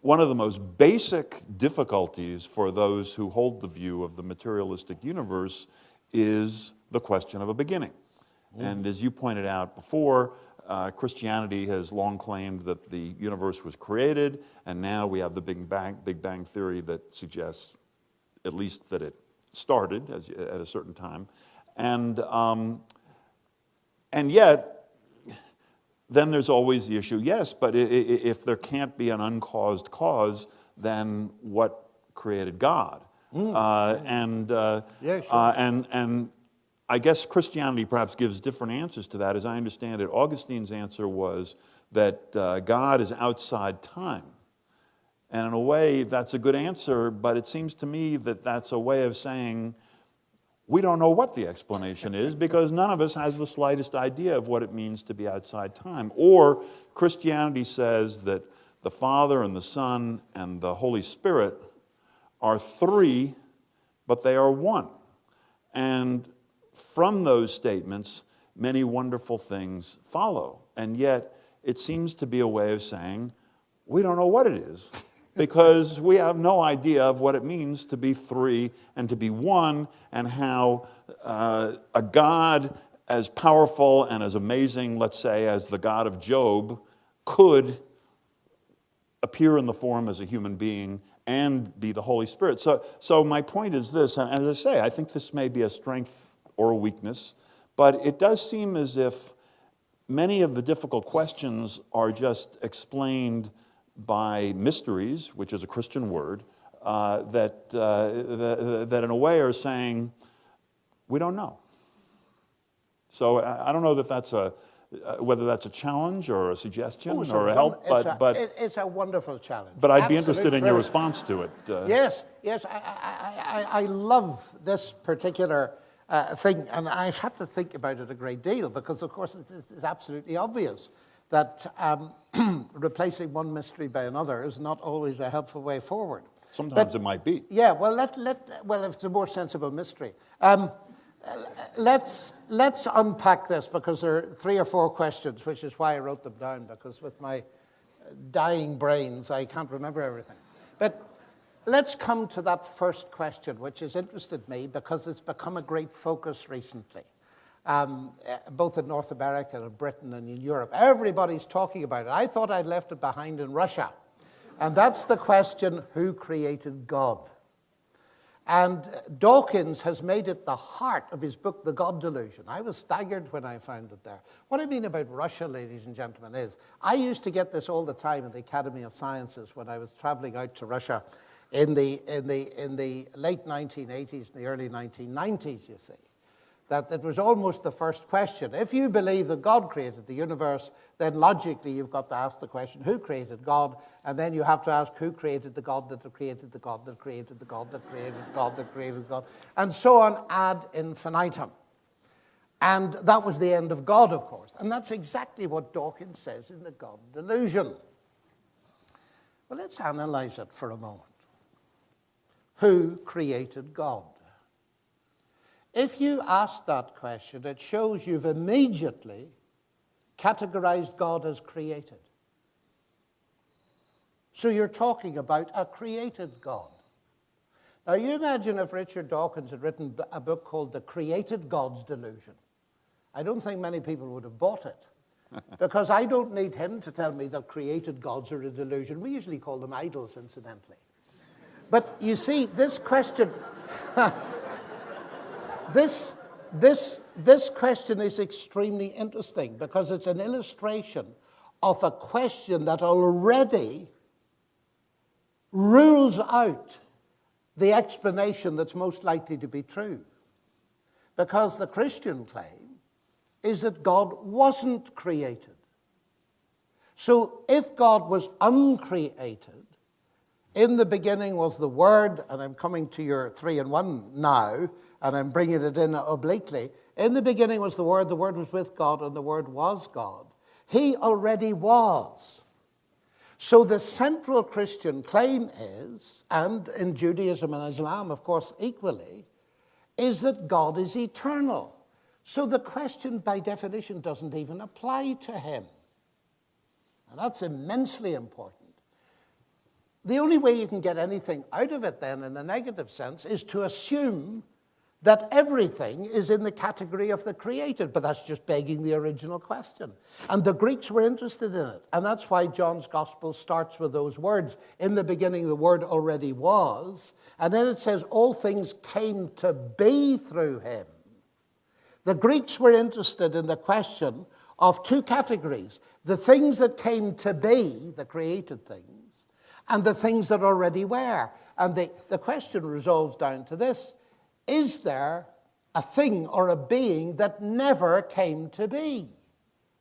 one of the most basic difficulties for those who hold the view of the materialistic universe is the question of a beginning. And as you pointed out before, Christianity has long claimed that the universe was created, and now we have the Big Bang theory that suggests at least that it started at a certain time. And yet, then there's always the issue, yes, but if there can't be an uncaused cause, then what created God? And I guess Christianity perhaps gives different answers to that. As I understand it, Augustine's answer was that God is outside time. And in a way, that's a good answer, but it seems to me that that's a way of saying we don't know what the explanation is because none of us has the slightest idea of what it means to be outside time. Or Christianity says that the Father and the Son and the Holy Spirit are three, but they are one. And from those statements, many wonderful things follow. And yet, it seems to be a way of saying, we don't know what it is, because we have no idea of what it means to be three and to be one, and how a God as powerful and as amazing, let's say, as the God of Job, could appear in the form as a human being and be the Holy Spirit. So my point is this, and as I say, I think this may be a strength or a weakness, but it does seem as if many of the difficult questions are just explained by mysteries, which is a Christian word, that in a way are saying, we don't know. So I don't know that that's whether that's a challenge or a suggestion or a help, but it's a wonderful challenge. But I'd be interested in your response to it. Yes, I love this particular thing, and I've had to think about it a great deal because, of course, it's absolutely obvious that replacing one mystery by another is not always a helpful way forward. Sometimes it might be. Yeah, well, well, if it's a more sensible mystery. Let's unpack this because there are 3 or 4 questions, which is why I wrote them down, because with my dying brains, I can't remember everything. But let's come to that first question, which has interested me because it's become a great focus recently, both in North America and Britain and in Europe. Everybody's talking about it. I thought I'd left it behind in Russia. And that's the question, who created God? And Dawkins has made it the heart of his book, The God Delusion. I was staggered when I found it there. What I mean about Russia, ladies and gentlemen, is I used to get this all the time in the Academy of Sciences when I was traveling out to Russia in the late 1980s and the early 1990s, you see. That it was almost the first question. If you believe that God created the universe, then logically you've got to ask the question, who created God? And then you have to ask, who created the God that created the God that created the God that created God that created God? And so on ad infinitum. And that was the end of God, of course. And that's exactly what Dawkins says in The God Delusion. Well, let's analyze it for a moment. Who created God? If you ask that question, it shows you've immediately categorized God as created. So you're talking about a created God. Now you imagine if Richard Dawkins had written a book called The Created God's Delusion. I don't think many people would have bought it. Because I don't need him to tell me that created gods are a delusion. We usually call them idols, incidentally. But you see, this question... This question is extremely interesting because it's an illustration of a question that already rules out the explanation that's most likely to be true. Because the Christian claim is that God wasn't created. So if God was uncreated, in the beginning was the Word, and I'm coming to your 3-in-1 now, and I'm bringing it in obliquely. In the beginning was the Word was with God, and the Word was God. He already was. So the central Christian claim is, and in Judaism and Islam, of course, equally, is that God is eternal. So the question, by definition, doesn't even apply to him. And that's immensely important. the only way you can get anything out of it then in the negative sense is to assume that everything is in the category of the created, but that's just begging the original question. And the Greeks were interested in it, and that's why John's gospel starts with those words. In the beginning, the word already was, and then it says, all things came to be through him. The Greeks were interested in the question of two categories, the things that came to be, the created things, and the things that already were. And the question resolves down to this: is there a thing or a being that never came to be?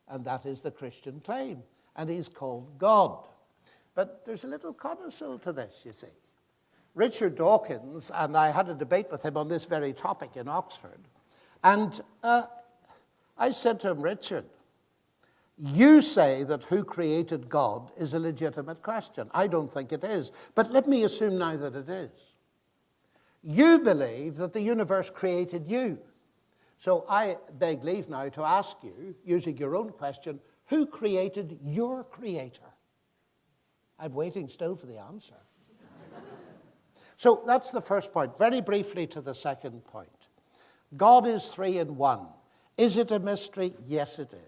And that is the Christian claim. And he's called God. But there's a little codicil to this, you see. Richard Dawkins, and I had a debate with him on this very topic in Oxford. And I said to him, Richard, you say that who created God is a legitimate question. I don't think it is. But let me assume now that it is. You believe that the universe created you. So I beg leave now to ask you, using your own question, who created your creator? I'm waiting still for the answer. So that's the first point. Very briefly to the second point. God is 3 in 1. Is it a mystery? Yes, it is.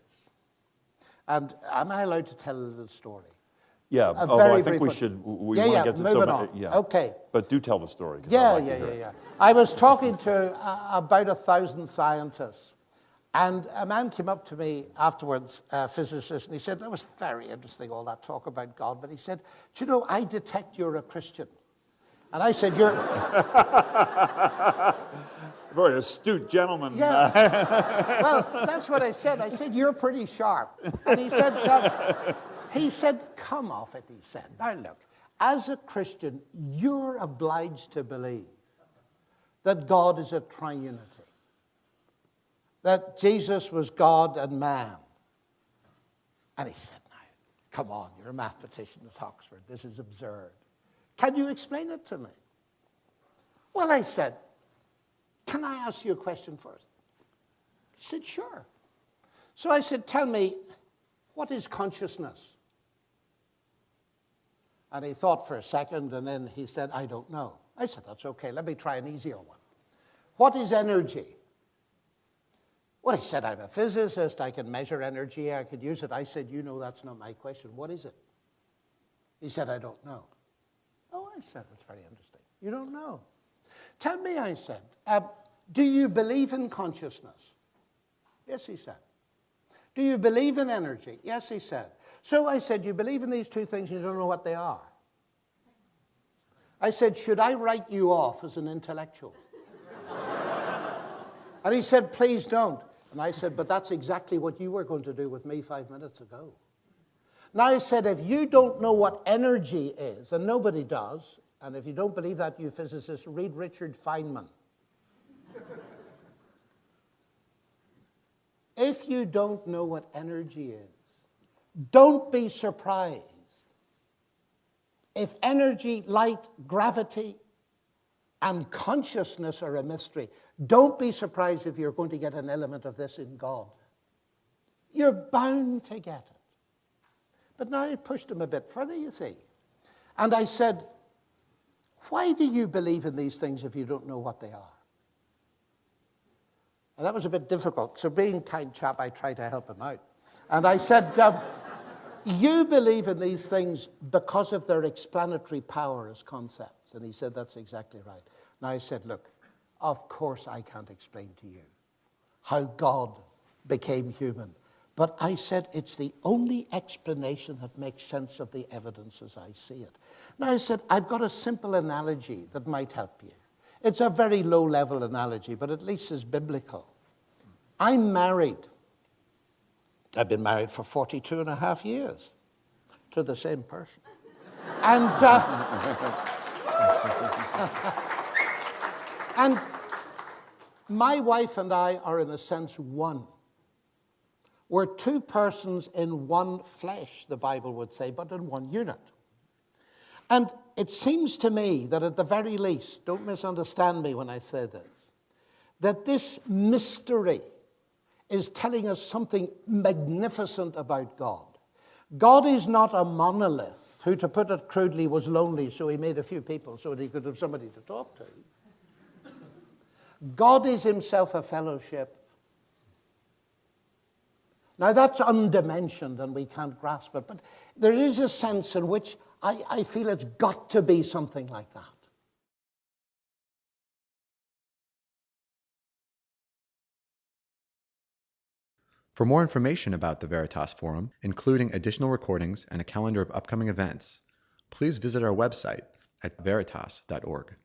And am I allowed to tell a little story? Yeah, although I think we should, we want to get to moving on. Yeah. Okay. But do tell the story. Yeah. I was talking to about 1,000 scientists, and a man came up to me afterwards, a physicist, and he said, that was very interesting, all that talk about God, but he said, do you know, I detect you're a Christian. And I said, you're... Very astute gentleman. Yeah. Well, that's what I said. I said, you're pretty sharp. And he said, come off it, he said. Now look, as a Christian, you're obliged to believe that God is a triunity, that Jesus was God and man. And he said, now, come on, you're a mathematician at Oxford. This is absurd. Can you explain it to me? Well, I said, can I ask you a question first? He said, sure. So I said, tell me, what is consciousness? And he thought for a second, and then he said, I don't know. I said, that's okay, let me try an easier one. What is energy? Well, he said, I'm a physicist, I can measure energy, I could use it. I said, you know, that's not my question. What is it? He said, I don't know. Oh, I said, that's very interesting. You don't know. Tell me, I said, do you believe in consciousness? Yes, he said. Do you believe in energy? Yes, he said. So I said, you believe in these two things and you don't know what they are. I said, should I write you off as an intellectual? And he said, please don't. And I said, but that's exactly what you were going to do with me 5 minutes ago. Now I said, if you don't know what energy is, and nobody does, and if you don't believe that, you physicists, read Richard Feynman. If you don't know what energy is, don't be surprised if energy, light, gravity, and consciousness are a mystery. Don't be surprised if you're going to get an element of this in God. You're bound to get it. But now I pushed him a bit further, you see. And I said, why do you believe in these things if you don't know what they are? And that was a bit difficult. So being a kind chap, I tried to help him out. And I said, you believe in these things because of their explanatory power as concepts. And he said, that's exactly right. Now I said, look, of course I can't explain to you how God became human. But I said, it's the only explanation that makes sense of the evidence as I see it. Now I said, I've got a simple analogy that might help you. It's a very low-level analogy, but at least it's biblical. I'm married. I've been married for 42 and a half years to the same person. And, and my wife and I are, in a sense, one. We're two persons in one flesh, the Bible would say, but in one unit. And it seems to me that at the very least, don't misunderstand me when I say this, that this mystery is telling us something magnificent about God. God is not a monolith who, to put it crudely, was lonely, so he made a few people so that he could have somebody to talk to. God is himself a fellowship. Now, that's undimensioned and we can't grasp it, but there is a sense in which I feel it's got to be something like that. For more information about the Veritas Forum, including additional recordings and a calendar of upcoming events, please visit our website at veritas.org.